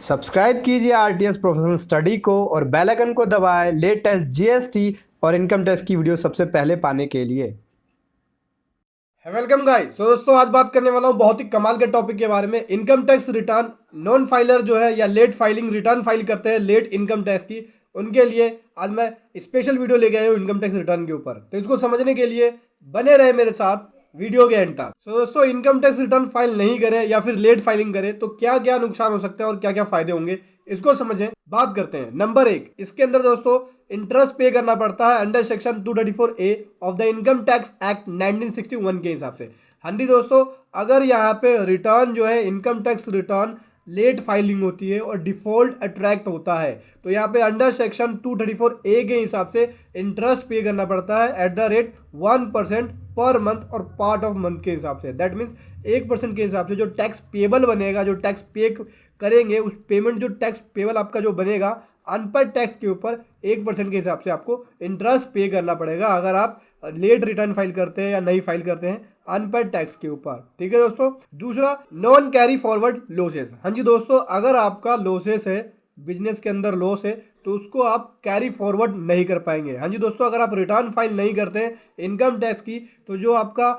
Subscribe कीजिए RTS professional study को और बेल आइकन को दबाएं लेटेस्ट जीएसटी और इनकम टैक्स की वीडियो सबसे पहले पाने के लिए। Welcome guys. दोस्तों आज बात करने वाला हूँ बहुत ही कमाल के टॉपिक के बारे में। Income tax return non filer जो है या लेट फाइलिंग रिटर्न फाइल करते हैं लेट इनकम टैक्स की, उनके लिए आज मैं स्पेशल वीडियो लेके आया हूँ इनकम टैक्स रिटर्न के ऊपर। तो इसको समझने के लिए बने रहे मेरे साथ वीडियो के एंड तक। दोस्तों इनकम टैक्स रिटर्न फाइल नहीं करें या फिर लेट फाइलिंग करें तो क्या क्या नुकसान हो सकता है और क्या क्या फायदे होंगे, इसको समझें। बात करते हैं। नंबर 1, इसके अंदर दोस्तों इंटरेस्ट पे करना पड़ता है under section 234A of the income tax act 1961 के हिसाब से। हाँ जी दोस्तों, अगर यहाँ पे रिटर्न जो है income tax return late filing होती है और डिफॉल्ट अट्रैक्ट होता है तो यहाँ पे अंडर सेक्शन 234A के हिसाब से इंटरेस्ट पे करना पड़ता है at the rate 1% per month और पार्ट ऑफ मंथ के हिसाब से। दैट मीन्स 1% के हिसाब से जो टैक्स पेबल बनेगा, जो टैक्स पे करेंगे उस पेमेंट, जो टैक्स पेबल आपका जो बनेगा अनपेड टैक्स के ऊपर 1% के हिसाब से आपको इंटरेस्ट पे करना पड़ेगा अगर आप लेट रिटर्न फाइल करते हैं या नहीं फाइल करते हैं अनपेड टैक्स के ऊपर। ठीक है दोस्तों। दूसरा, नॉन कैरी फॉरवर्ड लॉसेस। हाँ जी दोस्तों, अगर आपका लॉसेस है, बिजनेस के अंदर लॉस है तो उसको आप कैरी फॉरवर्ड नहीं कर पाएंगे। हाँ जी दोस्तों, अगर आप रिटर्न फाइल नहीं करते हैं इनकम टैक्स की तो जो आपका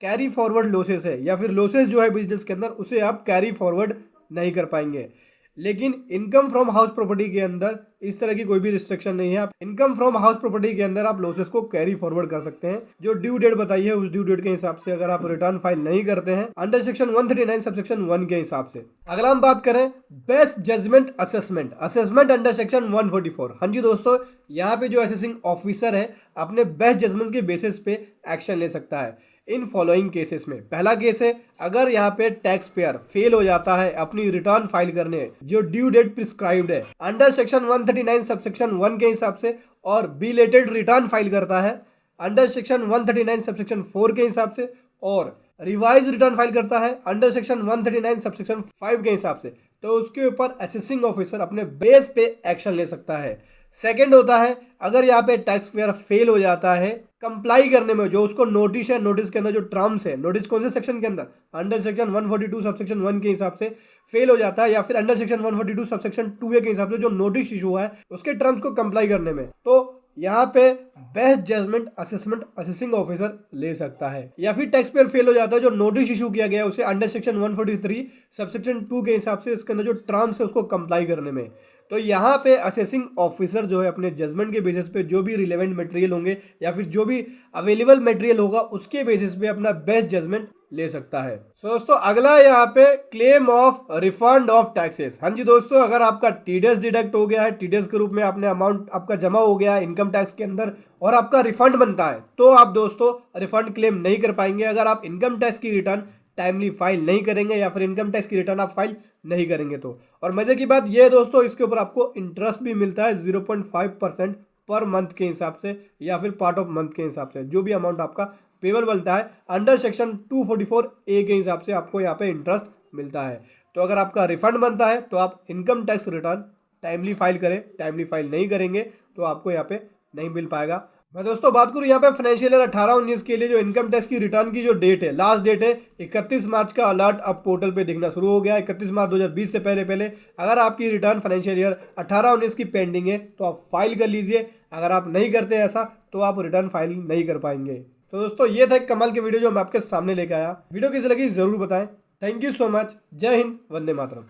कैरी फॉरवर्ड लॉसेस है या फिर लॉसेस जो है बिजनेस के अंदर उसे आप कैरी फॉरवर्ड नहीं कर पाएंगे। लेकिन इनकम फ्रॉम हाउस प्रॉपर्टी के अंदर इस तरह की कोई भी रिस्ट्रिक्शन नहीं है। आप इनकम फ्रॉम हाउस प्रॉपर्टी के अंदर आप लॉसेस को कैरी फॉरवर्ड कर सकते हैं। जो ड्यू डेट बताई है उस ड्यू डेट के हिसाब से अगर आप रिटर्न फाइल नहीं करते हैं अंडर सेक्शन 139 सबसेक्शन 1 के हिसाब से। अगला हम बात करें best judgement assessment, assessment under section 144। हाँ जी दोस्तों, यहाँ पे जो असेसिंग ऑफिसर है अपने बेस्ट जजमेंट के बेसिस पे एक्शन ले सकता है इन फॉलोइंग केसेस में। पहला केस है, अगर यहाँ पे टैक्स पेयर फेल हो जाता है अपनी रिटर्न फाइल करने जो ड्यू डेट प्रिस्क्राइब्ड है अंडर सेक्शन 139 सबसेक्शन 1 के हिसाब से और बिलेटेड रिटर्न फाइल करता है अंडर सेक्शन 139 सबसेक्शन 4 के हिसाब से और रिवाइज रिटर्न फाइल करता है अंडर सेक्शन 139 सबसेक्शन 5 के हिसाब से, तो उसके ऊपर असेसिंग ऑफिसर अपने बेस पे एक्शन ले सकता है। सेकंड होता है, अगर यहाँ पे टैक्स पेयर फेल हो जाता है कंप्लाई करने में, जो उसको नोटिस है, नोटिस के अंदर जो टर्म्स है, नोटिस कौन से सेक्शन के अंदर अंडर सेक्शन 142 सबसेक्शन 1 के हिसाब से फेल हो जाता है या फिर अंडर सेक्शन 142 सबसेक्शन 2A के हिसाब से जो नोटिस इशू है उसके टर्म्स को कंप्लाई करने में, तो यहाँ पे best judgement assessment assessing officer ले सकता है। या फिर टैक्स पेयर फेल हो जाता है, जो नोटिस इशू किया गया है उसे अंडर सेक्शन 143 सबसेक्शन 2 के हिसाब से इसके अंदर जो टर्म्स है उसको कंप्लाई करने में, तो यहाँ पे असेसिंग ऑफिसर जो है अपने जजमेंट के बेसिस पे जो भी रिलेवेंट मटेरियल होंगे या फिर जो भी अवेलेबल मटेरियल होगा उसके बेसिस पे अपना बेस्ट जजमेंट ले सकता है। दोस्तों अगला यहाँ पे claim of refund of taxes. हाँ जी दोस्तों, अगर आपका टीडीएस डिडक्ट हो गया है, टीडीएस के रूप में आपने अमाउंट आपका जमा हो गया है इनकम टैक्स के अंदर और आपका रिफंड बनता है तो आप दोस्तों रिफंड क्लेम नहीं कर पाएंगे अगर आप इनकम टैक्स की रिटर्न टाइमली फाइल नहीं करेंगे या फिर इनकम टैक्स की रिटर्न आप फाइल नहीं करेंगे तो। और मजे की बात यह है दोस्तों, इसके ऊपर आपको इंटरेस्ट भी मिलता है 0.5% पर मंथ के हिसाब से या फिर पार्ट ऑफ मंथ के हिसाब से, जो भी अमाउंट आपका पेबल बनता है अंडर सेक्शन 244A के हिसाब से आपको यहाँ पे इंटरेस्ट मिलता है। तो अगर आपका रिफंड बनता है तो आप income tax return timely file करें, टाइमली फाइल नहीं करेंगे तो आपको यहाँ पे नहीं मिल पाएगा। मैं दोस्तों बात करूं यहाँ पे फाइनेंशियल ईयर 18-19 के लिए जो इनकम टैक्स की रिटर्न की जो डेट है, लास्ट डेट है 31 मार्च का अलर्ट अब पोर्टल पे दिखना शुरू हो गया है। 31 मार्च 2020 से पहले पहले अगर आपकी रिटर्न फाइनेंशियल ईयर 18-19 की पेंडिंग है तो आप फाइल कर लीजिए। अगर आप नहीं करते ऐसा तो आप रिटर्न फाइल नहीं कर पाएंगे। तो दोस्तों ये था एक कमाल की वीडियो जो मैं आपके सामने लेकर आया। वीडियो कैसी लगी जरूर बताएं। Thank you so much. जय हिंद, वंदे मातरम।